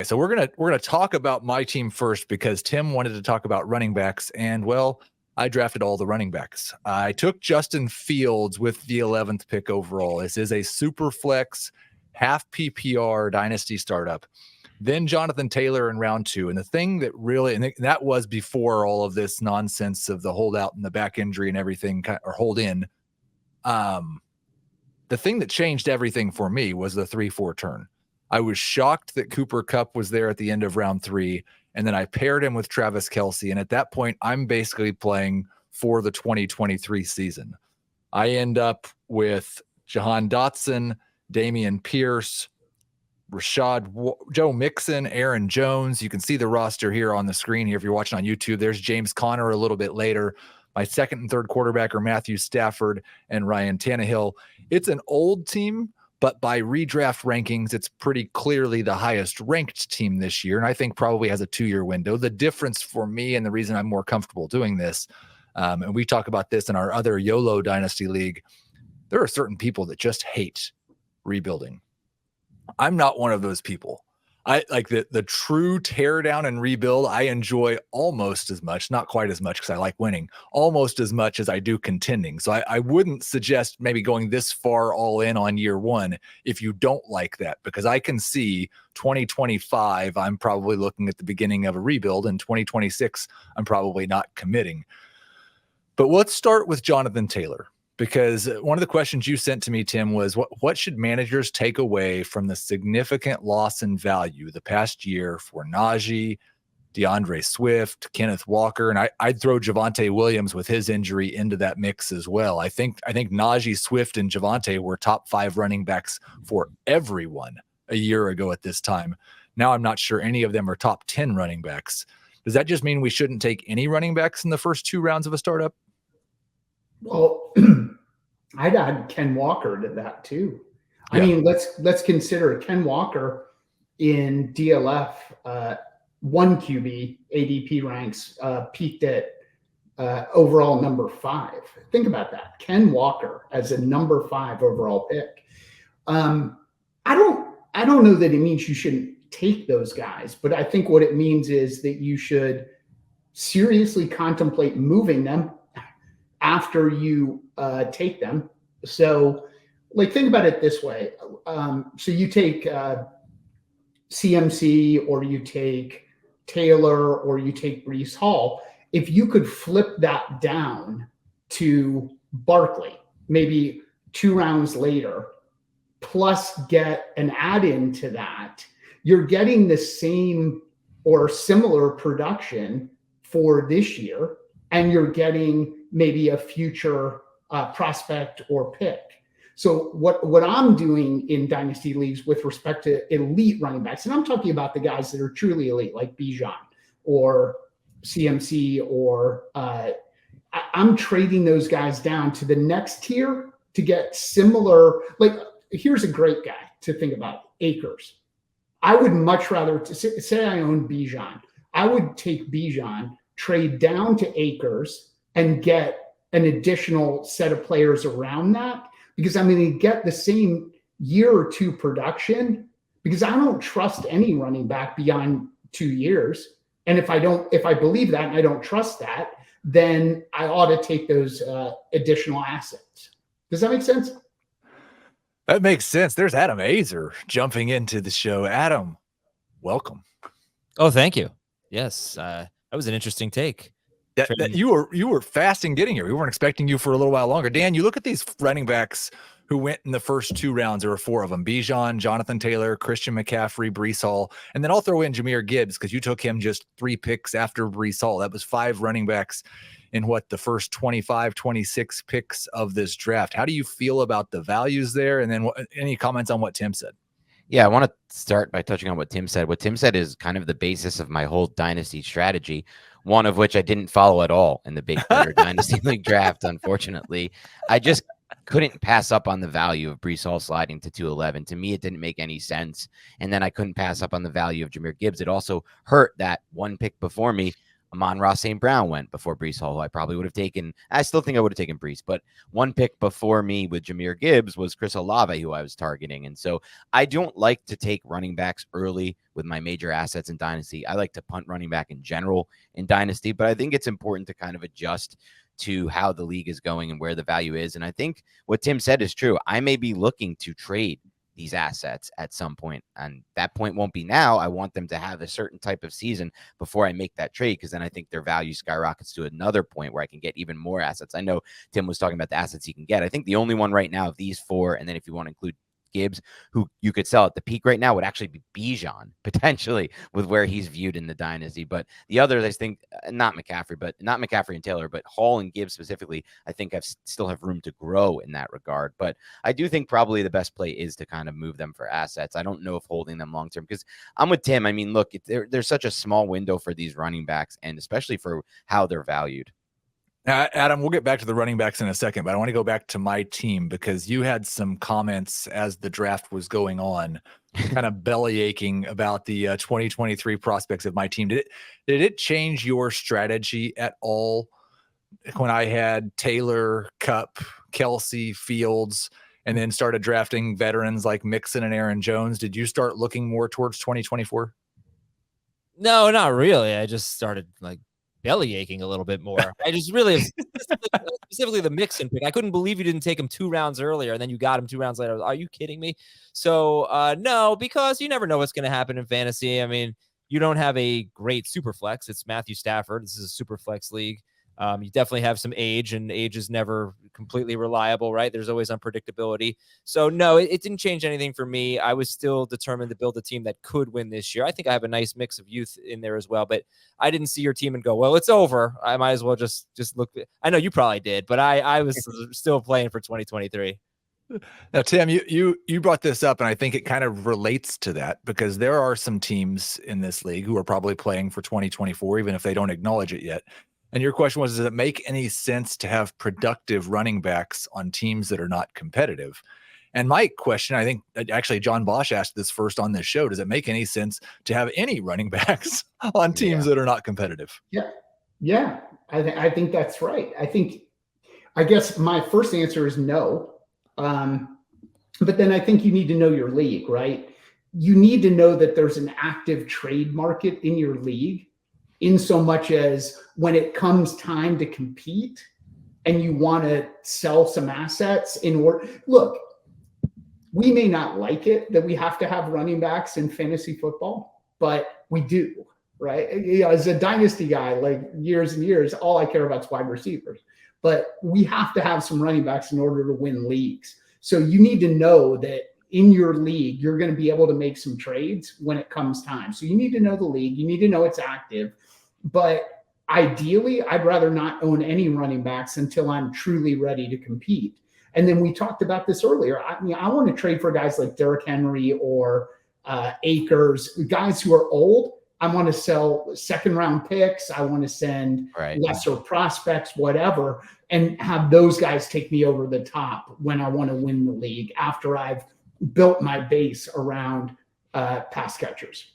So we're gonna talk about my team first because Tim wanted to talk about running backs, and well, I drafted all the running backs. I took Justin Fields with the 11th pick overall. This is a super flex, half PPR dynasty startup. Then Jonathan Taylor in round 2, and the thing that really, and that was before all of this nonsense of the holdout and the back injury and everything, or hold in. The thing that changed everything for me was the 3-4 turn. I was shocked that Cooper Kupp was there at the end of round 3, and then I paired him with Travis Kelce. And at that point, I'm basically playing for the 2023 season. I end up with Jahan Dotson, Damian Pierce, Joe Mixon, Aaron Jones. You can see the roster here on the screen here if you're watching on YouTube. There's James Conner a little bit later. My second and third quarterback are Matthew Stafford and Ryan Tannehill. It's an old team, but by redraft rankings, it's pretty clearly the highest ranked team this year, and I think probably has a 2-year window. The difference for me, and the reason I'm more comfortable doing this, and we talk about this in our other YOLO Dynasty League, there are certain people that just hate rebuilding. I'm not one of those people. I like the true tear down and rebuild. I enjoy almost as much, not quite as much because I like winning, almost as much as I do contending. So I wouldn't suggest maybe going this far all in on year one if you don't like that, because I can see 2025, I'm probably looking at the beginning of a rebuild, and 2026, I'm probably not committing. But let's start with Jonathan Taylor, because one of the questions you sent to me, Tim, was what should managers take away from the significant loss in value the past year for Najee, DeAndre Swift, Kenneth Walker, and I'd throw Javonte Williams with his injury into that mix as well. I think Najee, Swift, and Javonte were top 5 running backs for everyone a year ago at this time. Now I'm not sure any of them are top 10 running backs. Does that just mean we shouldn't take any running backs in the first 2 rounds of a startup? Well, I'd add Ken Walker to that too. I mean, let's consider Ken Walker in DLF, 1 QB ADP ranks, peaked at overall number 5. Think about that. Ken Walker as a number 5 overall pick. I don't know that it means you shouldn't take those guys, but I think what it means is that you should seriously contemplate moving them after you take them. So like, think about it this way. So you take CMC, or you take Taylor, or you take Breece Hall. If you could flip that down to Barkley, maybe 2 rounds later, plus get an add-in to that, you're getting the same or similar production for this year, and you're getting maybe a future prospect or pick. So what I'm doing in dynasty leagues with respect to elite running backs, and I'm talking about the guys that are truly elite, like Bijan or CMC, or I'm trading those guys down to the next tier to get similar. Like, here's a great guy to think about, Akers. I would much rather, say I own Bijan, I would take Bijan, trade down to Akers, and get an additional set of players around that, because I'm going to get the same year or 2 production, because I don't trust any running back beyond 2 years. And if I believe that and I don't trust that, then I ought to take those additional assets. Does that make sense? That makes sense. There's Adam Azer jumping into the show. Adam, welcome. Oh, thank you. Yes, that was an interesting take. That you were fast in getting here. We weren't expecting you for a little while longer. Dan, you look at these running backs who went in the first 2 rounds. There were 4 of them: Bijan, Jonathan Taylor, Christian McCaffrey, Breece Hall, and then I'll throw in Jahmyr Gibbs because you took him just 3 picks after Breece Hall. That was 5 running backs in the first 25, 26 picks of this draft. How do you feel about the values there? And then any comments on what Tim said? Yeah, I want to start by touching on what Tim said. What Tim said is kind of the basis of my whole dynasty strategy, one of which I didn't follow at all in the Big Brother Dynasty League draft, unfortunately. I just couldn't pass up on the value of Breece Hall sliding to 211. To me, it didn't make any sense. And then I couldn't pass up on the value of Jahmyr Gibbs. It also hurt that 1 pick before me Amon-Ra St. Brown went before Breece Hall, who I probably would have taken. I still think I would have taken Breece, but one pick before me with Jahmyr Gibbs was Chris Olave, who I was targeting. And so I don't like to take running backs early with my major assets in Dynasty. I like to punt running back in general in Dynasty, but I think it's important to kind of adjust to how the league is going and where the value is. And I think what Tim said is true. I may be looking to trade these assets at some point, and that point won't be now. I want them to have a certain type of season before I make that trade, because then I think their value skyrockets to another point where I can get even more assets. I know Tim was talking about the assets he can get. I think the only one right now of these four, and then if you want to include Gibbs, who you could sell at the peak right now, would actually be Bijan, potentially, with where he's viewed in the Dynasty. But the others, I think, not McCaffrey and Taylor, but Hall and Gibbs specifically, I think still have room to grow in that regard. But I do think probably the best play is to kind of move them for assets. I don't know if holding them long term, because I'm with Tim. I mean, look, there's such a small window for these running backs, and especially for how they're valued. Adam, we'll get back to the running backs in a second, but I want to go back to my team, because you had some comments as the draft was going on, kind of belly aching about the 2023 prospects of my team. Did it change your strategy at all when I had Taylor, Kupp, Kelsey, Fields, and then started drafting veterans like Mixon and Aaron Jones? Did you start looking more towards 2024? No, not really. I just started like belly aching a little bit more. I just really, specifically the Mixon pick, I couldn't believe you didn't take him 2 rounds earlier, and then you got him 2 rounds later. Are you kidding me? So no, because you never know what's going to happen in fantasy. I mean, you don't have a great super flex. It's Matthew Stafford. This is a super flex league. You definitely have some age, and age is never completely reliable, right? There's always unpredictability. So no, it didn't change anything for me. I was still determined to build a team that could win this year. I think I have a nice mix of youth in there as well, but I didn't see your team and go, well, it's over. I might as well just look. I know you probably did, but I was still playing for 2023. Now, Tim, you brought this up, and I think it kind of relates to that, because there are some teams in this league who are probably playing for 2024, even if they don't acknowledge it yet. And your question was, does it make any sense to have productive running backs on teams that are not competitive? And my question, I think actually John Bosch asked this first on this show, does it make any sense to have any running backs on teams that are not competitive? Yeah. I think that's right. I guess my first answer is no. But then I think you need to know your league, right? You need to know that there's an active trade market in your league, in so much as when it comes time to compete and you want to sell some assets in order. Look, we may not like it that we have to have running backs in fantasy football, but we do, right? Yeah, as a dynasty guy, like years and years, all I care about is wide receivers. But we have to have some running backs in order to win leagues. So you need to know that in your league, you're going to be able to make some trades when it comes time. So you need to know the league. You need to know it's active. But ideally, I'd rather not own any running backs until I'm truly ready to compete. And then we talked about this earlier. I want to trade for guys like Derrick Henry or Akers, guys who are old. I want to sell second-round picks. I want to send lesser prospects, whatever, and have those guys take me over the top when I want to win the league after I've built my base around pass catchers.